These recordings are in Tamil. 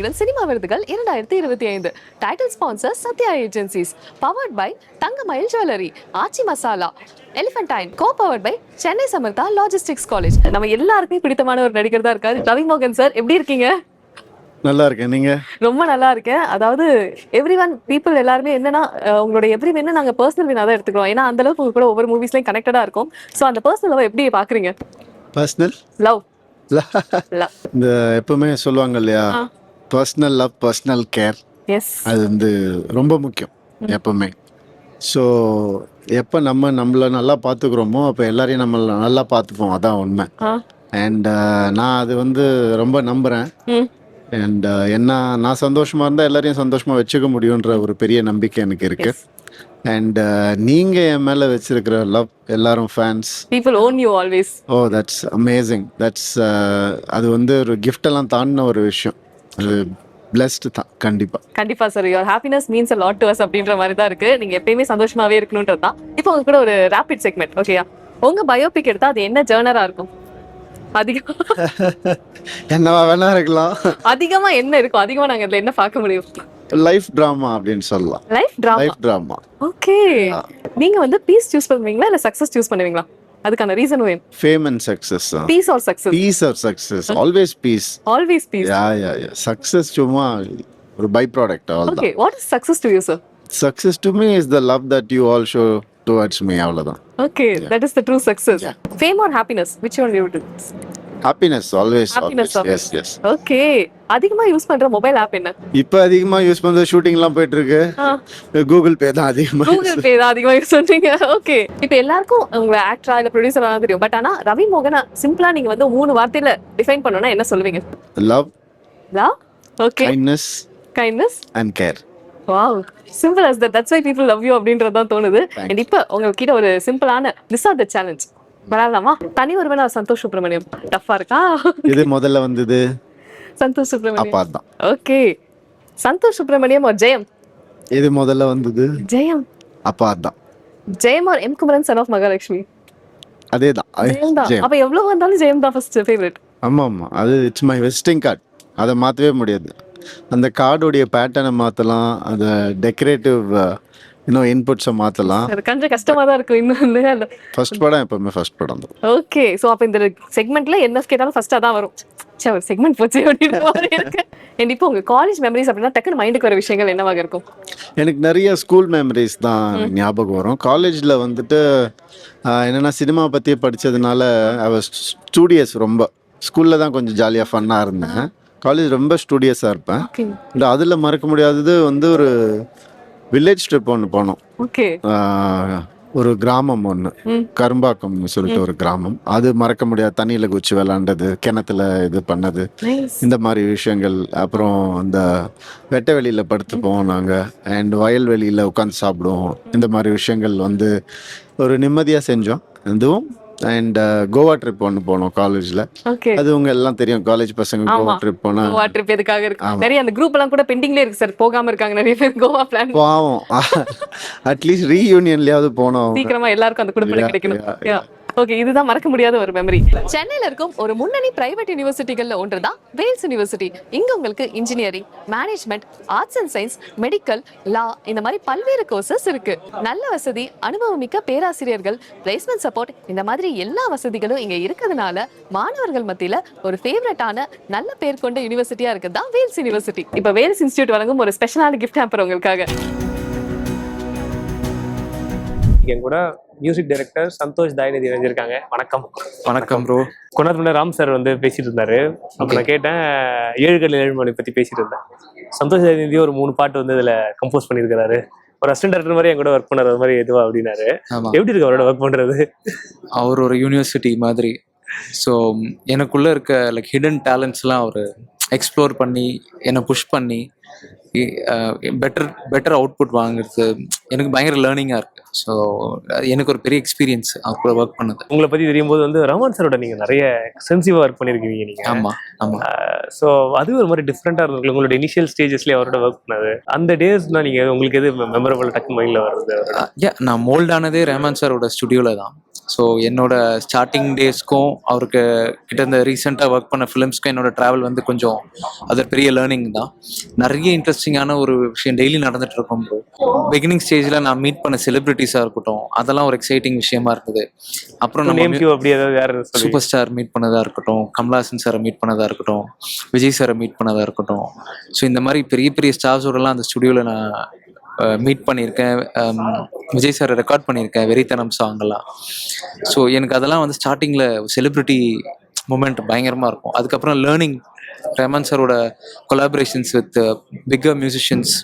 விகடன் சினிமா விருதுகள் 2025. Title sponsor Sathya agencies. Powered by Thangamayil jewellery, Aachi masala, Elephantine. Co powered by Chennai Samartha logistics college. நம்ம எல்லாருக்குமே பிடித்தமான ஒரு நடிகர் தான் இருக்காரு ரவி மோகன் சார். எப்படி இருக்கீங்க? நல்லா இருக்கேன். நீங்க? ரொம்ப நல்லா இருக்கேன். அதாவது எவ்ரி ஒன் பீப்புள் எல்லாருமே என்னன்னா உங்களோட எவ்ரி வின்னு நாங்க பர்சனல் வின்னா தான் எடுத்துக்கிறோம். ஏன்னா அந்த அளவுக்கு உங்க கூட ஒவ்வொரு மூவிஸ்லயும் கனெக்டடா இருக்கும். ஸோ அந்த பர்சனல் லவ் எப்படி பாக்குறீங்க? பர்சனல் லவ் இந்த எப்பவுமே சொல்லுவாங்க இல்லையா, personal love, personal care, yes, அது வந்து ரொம்ப முக்கியம் எப்பவுமே. ஸோ எப்போ நம்மளை நல்லா பார்த்துக்கிறோமோ அப்போ எல்லாரையும் நம்ம நல்லா பார்த்துப்போம், அதான் உண்மை. அண்ட் நான் அது வந்து ரொம்ப நம்புகிறேன். அண்ட் என்ன நான் சந்தோஷமாக இருந்தால் எல்லாரையும் சந்தோஷமாக வச்சுக்க முடியுன்ற ஒரு பெரிய நம்பிக்கை எனக்கு இருக்குது. அண்ட் நீங்கள் என் மேலே வச்சிருக்கிற லவ், எல்லாரும் fans, people own you always. Oh that's amazing. That's அது வந்து ஒரு கிஃப்டெல்லாம் தாண்டின ஒரு விஷயம். அது பிளஸ்டு தான் கண்டிப்பா sir. your happiness means a lot to us அப்படின்ற மாதிரி தான் இருக்கு. நீங்க எப்பயுமே சந்தோஷமாவே இருக்கணும்ன்றது தான். இப்போ உங்க கூட ஒரு ரேபிட் செக்மெண்ட், ஓகேயா? உங்க பயோபிக் எடுத்தா அது என்ன ஜர்னரா இருக்கும்? அதிகமா என்னவா வேணா இருக்கலாம். அதிகமா என்ன இருக்கும்? அதிகமா நாங்க இதுல என்ன பார்க்க முடியும்? லைஃப் டிராமா அப்படின்னு சொல்லலாம். Life drama. ஓகே. நீங்க வந்து பீஸ் சூஸ் பண்ணுவீங்களா இல்ல சக்சஸ் சூஸ் பண்ணுவீங்களா? அதுக்கான ரீசன் வேணும். Fame and success. Peace or success? Peace or success. Always peace. Always peace. Yeah success சும்மா ஒரு பை ப்ராடக்ட். அவ்வளவுதான். Okay, what is success to you sir? Success to me is the love that you all show towards me, அவ்வளவுதான். Okay, that is the true success. Fame or happiness, which one you would do? Happiness always. Yes. Okay. அதிகமா யூஸ் பண்ற மொபைல் ஆப் என்ன? இப்போ அதிகமா யூஸ் பண்ற ஷூட்டிங்லாம் போயிட்டு இருக்கு. கூகுள் பே தான் அதிகமா. கூகுள் பே தான் அதிகமா யூஸ் பண்றீங்க. ஓகே. இப்போ எல்லாருக்கும் உங்க ஆக்டரா இல்ல ப்ரொடியூசரா தெரியும். பட் ஆனா ரவி மோகனா சிம்பிளா நீங்க வந்து 3 வார்த்தையில டிஃபைன் பண்ணனும்னா என்ன சொல்லுவீங்க? Love. Okay. Kindness and care. Wow, simple as that. That's why people love you அப்படின்றது தான் தோணுது. And இப்போ உங்ககிட்ட ஒரு சிம்பிளான லிஸ்ட் ஆஃப் தி சேலஞ்ச் வரலாமா? தனி ஒருவனா சந்தோஷ் சுப்ரமணியம் டஃபா இருக்கா? இது முதல்ல வந்தது சந்தோஷ் சுப்ரமணியம். அப்பா தான். ஓகே. சந்தோஷ் சுப்ரமணியம் or ஜெயம்? இது முதல்ல வந்தது ஜெயம். அப்பா தான். ஜெயம் or M Kumaran son of Mahalakshmi? அதேதான். ஜெயம். அப்ப எவ்வளவு வந்தாலும் ஜெயம் தான் ஃபர்ஸ்ட் ஃபேவரட். ஆமா அது இட்ஸ் மை விசிட்டிங் கார்டு. அதை மாற்றவே முடியாது. அந்த கார்டுடைய பேட்டர்னை மாற்றலாம், அந்த டெக்கரேட்டிவ் இன்னும் இன்புட்ஸை மாற்றலாம். அது கொஞ்சம் கஷ்டமாக தான் இருக்கும். இன்னும் ஃபர்ஸ்ட் படம் எப்பவுமே ஃபர்ஸ்ட் படம் தான். ஓகே. ஸோ அப்போ இந்த செக்மெண்ட்ல என்ன கேட்டாலும் ஃபர்ஸ்டாக தான் வரும். சரி, ஒரு செக்மெண்ட் போச்சு அப்படின்னு இருக்கு. இப்போ உங்கள் காலேஜ் மெமரிஸ் அப்படின்னா டக்குன்னு மைண்டுக்கு வர விஷயங்கள் என்னவாக இருக்கும்? எனக்கு நிறைய ஸ்கூல் மெமரிஸ் தான் ஞாபகம் வரும். காலேஜில் வந்துட்டு என்னென்னா சினிமா பற்றியே படித்ததுனால ஸ்டூடியஸ் ரொம்ப. ஸ்கூலில் தான் கொஞ்சம் ஜாலியாக ஃபன்னாக இருந்தேன். காலேஜ் ரொம்ப ஸ்டூடியஸாக இருப்பேன். அதில் மறக்க முடியாதது வந்து ஒரு வில்லேஜ் ட்ரிப் ஒன்று போனோம். ஓகே. ஒரு கிராமம் ஒன்று, கரும்பாக்கம்னு சொல்லிட்டு ஒரு கிராமம். அது மறக்க முடியாது. தண்ணியில் குச்சி விளாண்டது, கிணத்துல இது பண்ணது, இந்த மாதிரி விஷயங்கள். அப்புறம் இந்த வெட்ட வெளியில் படுத்துப்போம் நாங்கள். அண்ட் வயல்வெளியில் உட்காந்து சாப்பிடுவோம். இந்த மாதிரி விஷயங்கள் வந்து ஒரு நிம்மதியாக செஞ்சோம். இதுவும் அண்ட் கோவா ட்ரிப் ஒன்று போனோம் காலேஜில். அது உங்க எல்லாம் தெரியும், காலேஜ் பசங்க கோவா ட்ரிப் போனா. கோவா ட்ரிப் எதுக்காக இருக்கு? நிறைய அந்த குரூப் எல்லாம் கூட பெண்டிங்ல இருக்கு சார், போகாம இருக்காங்க நிறைய பேர். கோவா பிளான் பாவம். அட்லீஸ்ட் ரீயூனியன்லயாவது போனோம். சீக்கிரமா எல்லாருக்கும் அந்த குடும்பம் கிடைக்கணும். ஓகே, இதுதான் மறக்க முடியாத ஒரு மெமரி. சென்னையில இருக்கும் ஒரு முன்னணி பிரைவேட் யூனிவர்சிட்டிகள்ல ஒன்றுதான் வேல்ஸ் யூனிவர்சிட்டி. இங்க உங்களுக்கு engineering, management, arts and science, medical, law இந்த மாதிரி பல்வேறு கோர்சஸ் இருக்கு. நல்ல வசதி, அனுபவமிக்க பேராசிரியர்கள், பிளேஸ்மெண்ட் சப்போர்ட், இந்த மாதிரி எல்லா வசதிகளும் இங்க இருக்கிறதுனால மாணவர்கள் மத்தியில ஒரு ஃபேவரட்டான நல்ல பேர் கொண்ட யூனிவர்சிட்டியா இருக்குதான் வேல்ஸ் யூனிவர்சிட்டி. இப்ப வேல்ஸ் இன்ஸ்டிடியூட் வழங்கும் ஒரு ஸ்பெஷலான கிஃப்ட் ஹேம்பர் உங்களுக்காக. என் கூட மியூசிக் டைரக்டர் சந்தோஷ் தயநிதி இணைஞ்சிருக்காங்க. வணக்கம். வணக்கம் ப்ரோ. கொஞ்ச நேரத்துக்கு முன்னாடி ராம் சார் வந்து பேசிட்டு இருந்தாரு. அப்போ நான் கேட்டேன் 7 கல் 7 மணி பத்தி பேசிட்டு இருந்தேன். சந்தோஷ் தயநிதி ஒரு 3 பாட்டு வந்து இதுல கம்போஸ் பண்ணியிருக்கிறாரு. ஒரு அசிஸ்டன்ட் டைரக்டர் மாதிரி என் கூட ஒர்க் பண்ணுறது மாதிரி எதுவா அப்படின்னாரு. எப்படி இருக்கு அவரோட ஒர்க் பண்றது? அவர் ஒரு யூனிவர்சிட்டி மாதிரி. ஸோ எனக்குள்ள இருக்க லைக் ஹிடன் டேலண்ட்ஸ்லாம் அவர் எக்ஸ்ப்ளோர் பண்ணி என்னை புஷ் பண்ணி பெட்டர் அவுட்புட் வாங்குறது எனக்கு பயங்கர லேர்னிங்காக இருக்குது. ஸோ எனக்கு ஒரு பெரிய எக்ஸ்பீரியன்ஸ் அவர் கூட ஒர்க் பண்ணது. உங்களை பற்றி தெரியும் போது வந்து ரஹ்மான் சாரோட நீங்கள் நிறைய எக்ஸ்டென்சிவாக ஒர்க் பண்ணியிருக்கீங்க நீங்கள். ஆமாம். ஸோ அது ஒரு மாதிரி டிஃப்ரெண்ட்டாக இருந்தது உங்களோட இனிஷியல் ஸ்டேஜஸ்லேயே அவரோட ஒர்க் பண்ணது. அந்த டேஸ்னால் நீங்கள் உங்களுக்கு எது மெமரபிள் டக்கு மைண்டில் வருது? நான் மோல்ட் ஆனதே ரஹ்மான் சாரோட ஸ்டுடியோவில் தான். ஸோ என்னோட ஸ்டார்டிங் டேஸ்க்கும் அவருக்கு கிட்ட இந்த ரீசெண்டாக ஒர்க் பண்ண ஃபிலிம்ஸ்க்கும் என்னோட ட்ராவல் வந்து கொஞ்சம் அது பெரிய லேர்னிங் தான். நிறைய இன்ட்ரெஸ்டிங்கான ஒரு விஷயம் டெய்லி நடந்துட்டு இருக்கும் ப்ரோ. பிகினிங் ஸ்டேஜில் நான் மீட் பண்ண செலிபிரிட்டிஸாக இருக்கட்டும், அதெல்லாம் ஒரு எக்ஸைட்டிங் விஷயமா இருந்தது. அப்புறம் நம்ம சூப்பர் ஸ்டார் மீட் பண்ணதாக இருக்கட்டும், கமல்ஹாசன் சாரை மீட் பண்ணதாக இருக்கட்டும், விஜய் சாரை மீட் பண்ணதாக இருக்கட்டும். ஸோ இந்த மாதிரி பெரிய பெரிய ஸ்டார்ஸோடலாம் அந்த ஸ்டுடியோவில் நான் மீட் பண்ணியிருக்கேன். விஜய் சாரை ரெக்கார்ட் பண்ணியிருக்கேன் வெறித்தனம் சாங்கெல்லாம். ஸோ எனக்கு அதெல்லாம் வந்து ஸ்டார்டிங்கில் செலிப்ரிட்டி மூமெண்ட் பயங்கரமாக இருக்கும். அதுக்கப்புறம் லேர்னிங் ரஹ்மான் சாரோட கொலாபரேஷன்ஸ் வித் பிக்கர் மியூசிஷியன்ஸ்,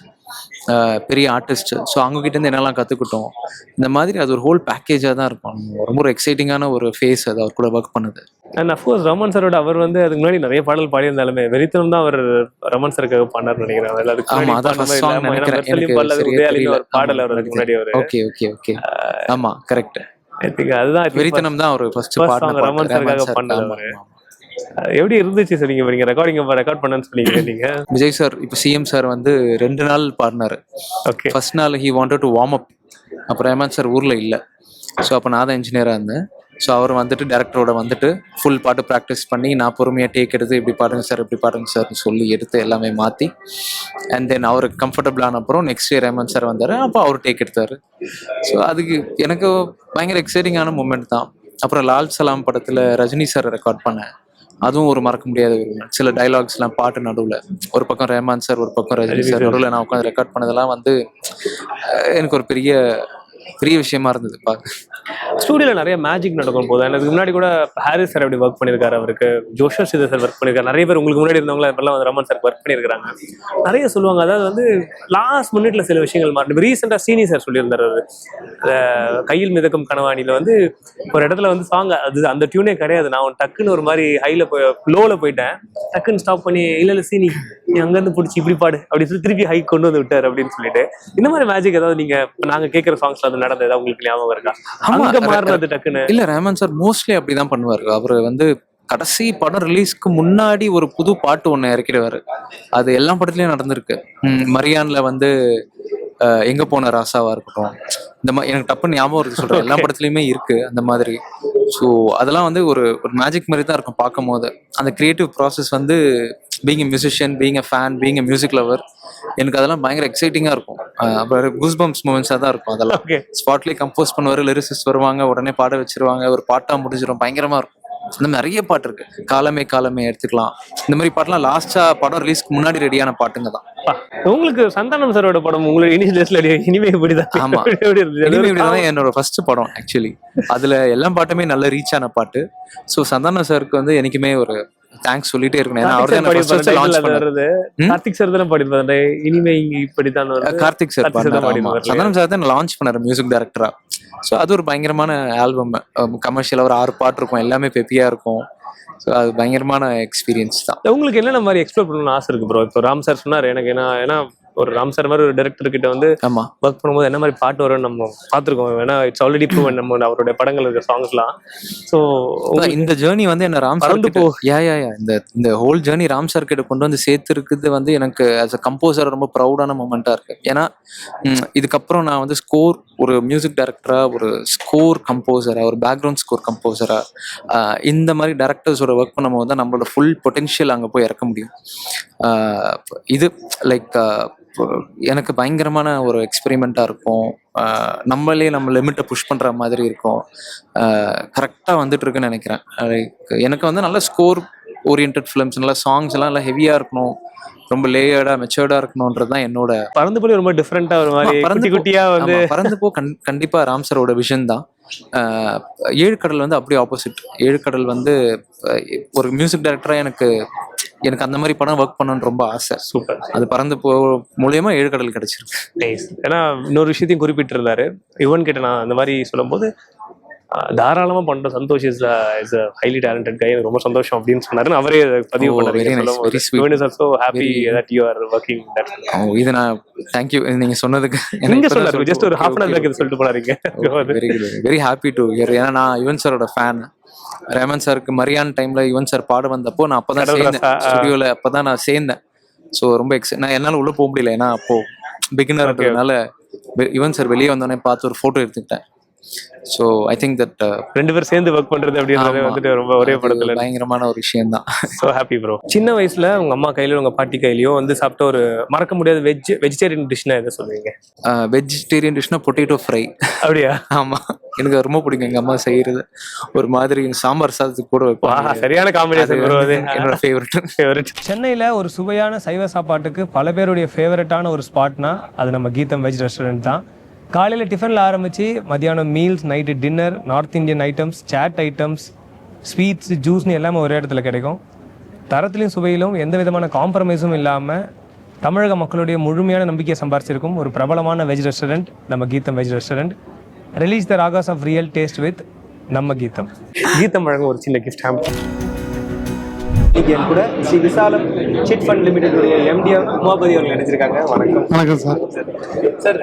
பெரிய ஆர்டிஸ்ட். ஸோ அவங்ககிட்டேருந்து என்னெல்லாம் கற்றுக்கிட்டோம். இந்த மாதிரி அது ஒரு ஹோல் பேக்கேஜாக தான் இருக்கும். ரொம்ப ஒரு எக்ஸைட்டிங்கான ஒரு ஃபேஸ் அது அவர் கூட ஒர்க் பண்ணுது. அண்ட் அஃப்கோர்ஸ் ரமன் சாரோட அவர் வந்து அதுக்கு முன்னாடி நிறைய பாடல் பாடியிருந்தாலுமே வெறித்தனம் தான் அவர் ரமன் சாருக்காக பண்ணார் நினைக்கிறேன். பாடல் அவர் அதுக்கு முன்னாடி அவர் ஓகே ஓகே ஓகே ஆமா கரெக்ட். ஐ திங்க் அதுதான் வெறித்தனம் தான் அவர் ஃபர்ஸ்ட் பாடின ரமன் சாருக்காக பண்ணார் அவரு. எப்படி இருந்துச்சு சார் நீங்க ரெக்கார்ட் பண்ணன்னு சொன்னீங்க நீங்க? விஜய் சார் இப்போ சிஎம் சார் வந்து 2 நாள் பாடினாரு. ஓகே, ஃபர்ஸ்ட் நாள் he wanted to warm up. அப்போ ரஹ்மான் சார் ஊர்ல இல்லை. ஸோ அப்போ நான் தான் இன்ஜினியராக இருந்தேன். ஸோ அவர் வந்துட்டு டேரக்டரோட வந்துட்டு ஃபுல் பாட்டு ப்ராக்டிஸ் பண்ணி நான் பொறுமையாக டேக் எடுத்து இப்படி பாடுங்க சார் இப்படி பாடுங்க சார்னு சொல்லி எடுத்து எல்லாமே மாற்றி அண்ட் தென் அவருக்கு கம்ஃபர்டபுளான அப்புறம் நெக்ஸ்ட் டே ரஹ்மான் சார் வந்தார். அப்போ அவர் டேக் எடுத்தார். ஸோ அதுக்கு எனக்கு பயங்கர எக்ஸைட்டிங்கான மூமெண்ட் தான். அப்புறம் லால் சலாம் படத்தில் ரஜினி சார் ரெக்கார்ட் பண்ணேன். அதுவும் ஒரு மறக்க முடியாத ஒரு சில டைலாக்ஸ்லாம் பாட்டு நடுவில் ஒரு பக்கம் ரஹ்மான் சார் ஒரு பக்கம் ரஜினி சார் நடுவில் நான் உட்காந்து ரெக்கார்ட் பண்ணதெல்லாம் வந்து எனக்கு ஒரு பெரிய விஷயமா இருந்தது பார்க்க. ஸ்டூடியோவில் நிறைய மேஜிக் நடக்கும் போது அதுக்கு முன்னாடி கூட ஹாரிஸ் சார் அப்படி ஒர்க் பண்ணியிருக்காரு, அவருக்கு ஜோஷர் சிதர் சார் ஒர்க் பண்ணியிருக்காரு, நிறைய பேர் உங்களுக்கு முன்னாடி இருந்தவங்களா இப்பெல்லாம் வந்து ரமன் சார் ஒர்க் பண்ணியிருக்காங்க. நிறைய சொல்லுவாங்க, அதாவது வந்து லாஸ்ட் மினிட்ல சில விஷயங்கள் மாறணும். ரீசெண்டாக சீனி சார் சொல்லியிருந்தார், கையில் மிதக்கும் கனவாணியில் வந்து ஒரு இடத்துல வந்து சாங் அது அந்த டியூனே கிடையாது, நான் டக்குன்னு ஒரு மாதிரி ஹைல போய் லோவில் போயிட்டேன், டக்குன்னு ஸ்டாப் பண்ணி இல்லை சீனி நீ அங்கேருந்து பிடிச்சி இப்படி பாடு அப்படின்னு சொல்லி திருப்பி ஹை கொண்டு வந்து விட்டார் அப்படின்னு சொல்லிட்டு. இந்த மாதிரி மேஜிக் ஏதாவது நீங்க நாங்கள் கேட்குற சாங்ஸ்ல அது நடந்தது ஏதாவது உங்களுக்கு ஞாபகம் இருக்கா? இல்ல ரஹ்மான் சார் மோஸ்ட்லி அப்படிதான் பண்ணுவாரு. அவரு வந்து கடைசி படம் ரிலீஸ்க்கு முன்னாடி ஒரு புது பாட்டு ஒண்ணு இறக்கிடுவாரு. அது எல்லா படத்துலயும் நடந்திருக்கு. மரியான்ல வந்து எங்க போன ராசாவா இருக்கட்டும், இந்த மாதிரி எனக்கு டப்புன்னு ஞாபகம் இருக்கு சொல்றேன், எல்லா படத்துலயுமே இருக்கு அந்த மாதிரி. ஸோ அதெல்லாம் வந்து ஒரு மேஜிக் மாதிரி தான் இருக்கும் பார்க்கும் போது. அந்த கிரியேட்டிவ் ப்ராசஸ் வந்து being a musician, being a fan, being a music lower, எனக்கு அதெல்லாம் பயங்கர எக்ஸைட்டிங்காக இருக்கும். அப்புறம் கூஸ்பம்ஸ் மூமெண்ட்ஸாக தான் இருக்கும். அதெல்லாம் ஸ்பாட்லேயே கம்போஸ் பண்ணுவார், லிரிசிஸ்ட் வருவாங்க, உடனே பாட வச்சிருவாங்க, ஒரு பாட்டாக முடிஞ்சிடும், பயங்கரமாக இருக்கும். இந்த மாதிரி நிறைய பாட்டு இருக்கு. காலமே காலமே எடுத்துக்கலாம். இந்த மாதிரி பாட்டுலாம் லாஸ்டா படம் ரிலீஸ்க்கு முன்னாடி ரெடியான பாட்டுங்க தான். உங்களுக்கு சந்தானம் சாரோட படம் உங்களுக்கு இனிமே இப்படிதான்? ஆமா, இனிமே இப்படிதான் என்னோட ஃபர்ஸ்ட் படம் ஆக்சுவலி. அதுல எல்லா பாட்டுமே நல்ல ரீச் ஆன பாட்டு. ஸோ சந்தானம் சாருக்கு வந்து என்னைக்குமே ஒரு தேங்க்ஸ் சொல்லிட்டே இருக்கணும். ஏன்னா அவர் தான் லான்ச் பண்ணாரு. கார்த்திக் சார் தான் பாடிருப்பாரு இனிமே இப்படிதான். கார்த்திக் சார் சந்தானம் சார் தான் லான்ச் பண்ணாரு மியூசிக் டைரக்டரா. ஸோ அது ஒரு பயங்கரமான ஆல்பம். கமர்ஷியலா ஒரு 6 பாட்டு இருக்கும், எல்லாமே பெப்பியா இருக்கும். ஸோ அது பயங்கரமான எக்ஸ்பீரியன்ஸ் தான். உங்களுக்கு என்னென்ன மாதிரி எக்ஸ்ப்ளோர் பண்ணணும்னு ஆசை இருக்கு ப்ரோ? இப்போ ராம் சார் சொன்னார் எனக்கு ஏன்னா ஒரு ராம் சார் மாதிரி ஒரு டைரக்டர் கிட்ட வந்து ஒர்க் பண்ணும்போது என்ன மாதிரி பாட்டு வரும்னு நம்ம பார்த்துருக்கோம். ஏன்னா இட்ஸ் ஆல்ரெடி ப்ரூவன் நம்ம அவருடைய படங்கள் இருக்க சாங்ஸ்லாம். ஸோ இந்த ஜேர்னி வந்து என்ன ராம் சார் இந்த ஹோல் ஜேர்னி ராம் சார் கிட்ட கொண்டு வந்து சேர்த்துருக்குது வந்து எனக்கு ஆஸ் அ கம்போசர் ரொம்ப ப்ரௌடான மூமெண்டா இருக்கு. ஏன்னா இதுக்கப்புறம் நான் வந்து ஒரு மியூசிக் டைரக்டரா, ஒரு ஸ்கோர் கம்போசரா, ஒரு பேக்ரவுண்ட் ஸ்கோர் கம்போசரா, இந்த மாதிரி டைரக்டர்ஸோட ஒர்க் பண்ணும்போது தான் நம்மளோட ஃபுல் பொட்டென்ஷியல் அங்கே போய் இறக்க முடியும். இது லைக் எனக்கு பயங்கரமான ஒரு எக்ஸ்பெரிமெண்ட்டாக இருக்கும். நம்மளே நம்ம லிமிட்டை புஷ் பண்ணுற மாதிரி இருக்கும். கரெக்டாக வந்துட்டு இருக்குன்னு நினைக்கிறேன். லைக் எனக்கு வந்து நல்ல ஸ்கோர் ஓரியன்ட் ஃபிலிம்ஸ், நல்ல சாங்ஸ் எல்லாம் நல்லா ஹெவியாக இருக்கணும், ரொம்ப லேயர்டா மெச்சூர்டா இருக்கணும்ன்றது தான் என்னோட. பறந்து போய் ரொம்ப டிஃப்ரெண்டா ஒரு மாதிரி குட்டியா வந்து பறந்து போ கண்டிப்பா ராம் சாரோட விஷன் தான். 7 கடல் வந்து அப்படியே ஆப்போசிட். 7 கடல் வந்து ஒரு மியூசிக் டைரக்டரா எனக்கு அந்த மாதிரி படம் ஒர்க் பண்ணணும்னு ரொம்ப ஆசை. சூப்பர். அது பறந்து போ மூலியமா 7 கடல் கிடைச்சிருக்கு. ஏன்னா இன்னொரு விஷயத்தையும் குறிப்பிட்டிருந்தாரு யுவன் கிட்ட நான் அந்த மாதிரி சொல்லும் போது, தாராளமா பண்ற Santhosh is highly talented guy, ரொம்ப சந்தோஷம் அப்படின்னு சொன்னாரு. அவரே பதிவு பண்ணாரு. இது நான் தேங்க்யூ நீங்க சொன்னதுக்கு. நீங்க சொன்னாரு ஜஸ்ட் ஒரு ஹாஃப் அன் ஹவர் சொல்லிட்டு போனாருங்க. Very happy to hear. ஏன்னா நான் யுவன் சாரோட ஃபேன். ரஹ்மான் சாருக்கு மரியான் டைம்ல யுவன் சார் பாட வந்தப்போ நான் அப்பதான் சேர்ந்தேன் ஸ்டுடியோல. அப்பதான் நான் சேர்ந்தேன். ஸோ ரொம்ப நான் என்னால உள்ள போக முடியல, ஏன்னா அப்போ பிகினர்ன்றதுனால யுவன் சார் வெளியே வந்தோடனே பார்த்து ஒரு போட்டோ எடுத்துக்கிட்டேன். ஸோ ஐ திங்க் தட் ரெண்டு பேரும் சேர்ந்து ஒர்க் பண்றது அப்படின்றது வந்துட்டு ரொம்ப ஒரே படத்துல பயங்கரமான ஒரு விஷயம் தான். So happy bro. சின்ன வயசுல உங்க அம்மா கையிலயோ உங்க பாட்டி கையிலயோ வந்து சாப்பிட்ட ஒரு மறக்க முடியாத வெஜிடேரியன் டிஷ்னா எதை சொல்லுவீங்க? வெஜிடேரியன் டிஷ்னா பொட்டேட்டோ ஃப்ரை. அப்படியா? ஆமா, எனக்கு ரொம்ப பிடிக்கும் எங்க அம்மா செய்யறது. ஒரு மாதிரி சாம்பார் சாதத்துக்கு கூட வைப்பாங்க. சரியான காம்பினேஷன் ப்ரோ. அது என்னோட ஃபேவரட். சென்னையில் ஒரு சுவையான சைவ சாப்பாட்டுக்கு பல பேருடைய ஃபேவரட்டான ஒரு ஸ்பாட்னா அது நம்ம கீதம் வெஜ் ரெஸ்டாரண்ட் தான். காலையில் டிஃபனில் ஆரம்பித்து மத்தியானம் meals, night dinner, north Indian items, chaat items, sweets, ஜூஸ்னு எல்லாமே ஒரே இடத்துல கிடைக்கும். தரத்திலையும் சுவையிலும் எந்த விதமான காம்ப்ரமைஸும் இல்லாமல் தமிழக மக்களுடைய முழுமையான நம்பிக்கையை சம்பாரிச்சிருக்கும் ஒரு பிரபலமான வெஜ் ரெஸ்டாரண்ட் நம்ம Geetham veg restaurant. Release the ragas of real taste with நம்ம கீதம். கீதம் வழங்க ஒரு சின்ன கிஃப்ட் ஹேம்ப். இன்னைக்கு என் கூட ஸ்ரீ விசாலம் சிட் ஃபண்ட் லிமிடெடுடைய எம்டிஎம் உமாபதி அவர்கள் நினைச்சிருக்காங்க. வணக்கம். வணக்கம் சார். சார்,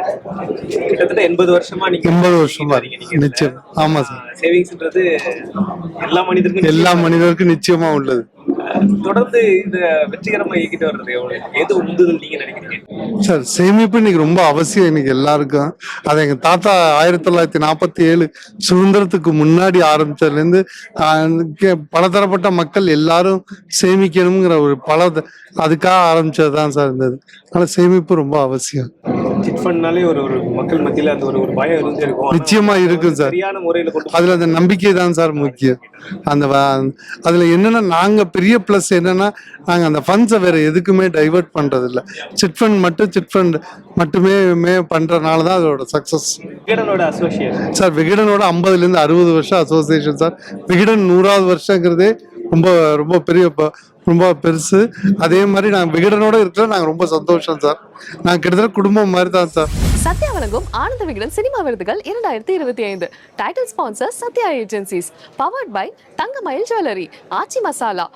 கிட்டத்தட்ட 80 வருஷமா நீங்க 80 வருஷமா நிச்சயம். ஆமா சார். சேவிங்ஸ்ன்றது எல்லா மனிதருக்கும் நிச்சயமா உள்ளது. தொடர்ந்து இந்த வெற்றிகரமா இயக்கிட்டு வர்றது எது உந்துதல் நீங்க நினைக்கிறீங்க? சார், சேமிப்பு இன்னைக்கு ரொம்ப அவசியம் இன்னைக்கு எல்லாருக்கும். அதை எங்க தாத்தா 1947 சுதந்திரத்துக்கு முன்னாடி ஆரம்பிச்சதுல இருந்து பலதரப்பட்ட மக்கள் எல்லாரும் சேமிக்கணுங்கிற ஒரு அதுக்காக ஆரம்பிச்சதுதான் சார் இருந்தது. அதனால சேமிப்பு ரொம்ப அவசியம். சிட் ஃபண்ட்னாலே ஒரு மக்கள் மத்தியில அந்த ஒரு பயம் இருந்திருக்கும். நிச்சயமா இருக்கும் சார். சரியான முறையில கொண்டு அதுல அந்த நம்பிக்கை தான் சார் முக்கியம். அதுல என்னன்னா நாங்க பெரிய பிளஸ் என்னன்னா நாங்க அந்த ஃபண்ட்ஸை வேற எதுக்குமே டைவர்ட் பண்றது இல்லை. சிட் ஃபண்ட் மட்டுமே பண்றதுனாலதான் அதோட சக்சஸ். விகடனோட அசோசியேஷன் சார், விகடனோட 50ல இருந்து 60 வருஷம் அசோசியேஷன் சார். விகடன் 100வது வருஷங்கிறதே ரொம்ப ரொம்ப ரொம்ப பெருசு. அதே மாதிரி நாங்கள் விகடனோட இருக்கிற நாங்கள் ரொம்ப சந்தோஷம் சார். நாங்கள் கிட்டத்தட்ட குடும்பம் மாதிரி தான் சார். சத்யா வழங்கும் ஆனந்த விகடன் சினிமா விருதுகள் 2025. Title sponsor Sathya agencies. Powered by Thangamayil jewellery, Aachi masala,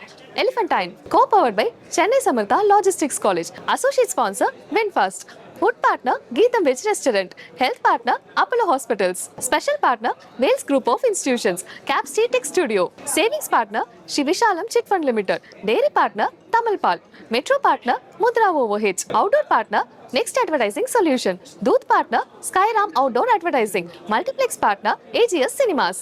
Elephantine. Co powered by Chennai Samartha logistics college. Associate sponsor VinFast. Food partner Geetham Veg Restaurant. Health partner Apollo Hospitals. Special partner Wales Group of Institutions. Capstone Tech Studio. Savings partner Shri Vishalam Chit Fund Limited. Dairy partner Tamal Pal. Metro partner Mudra OVH. Outdoor partner Next Advertising Solution. Dooth partner Skyram Outdoor Advertising. Multiplex partner AGS Cinemas.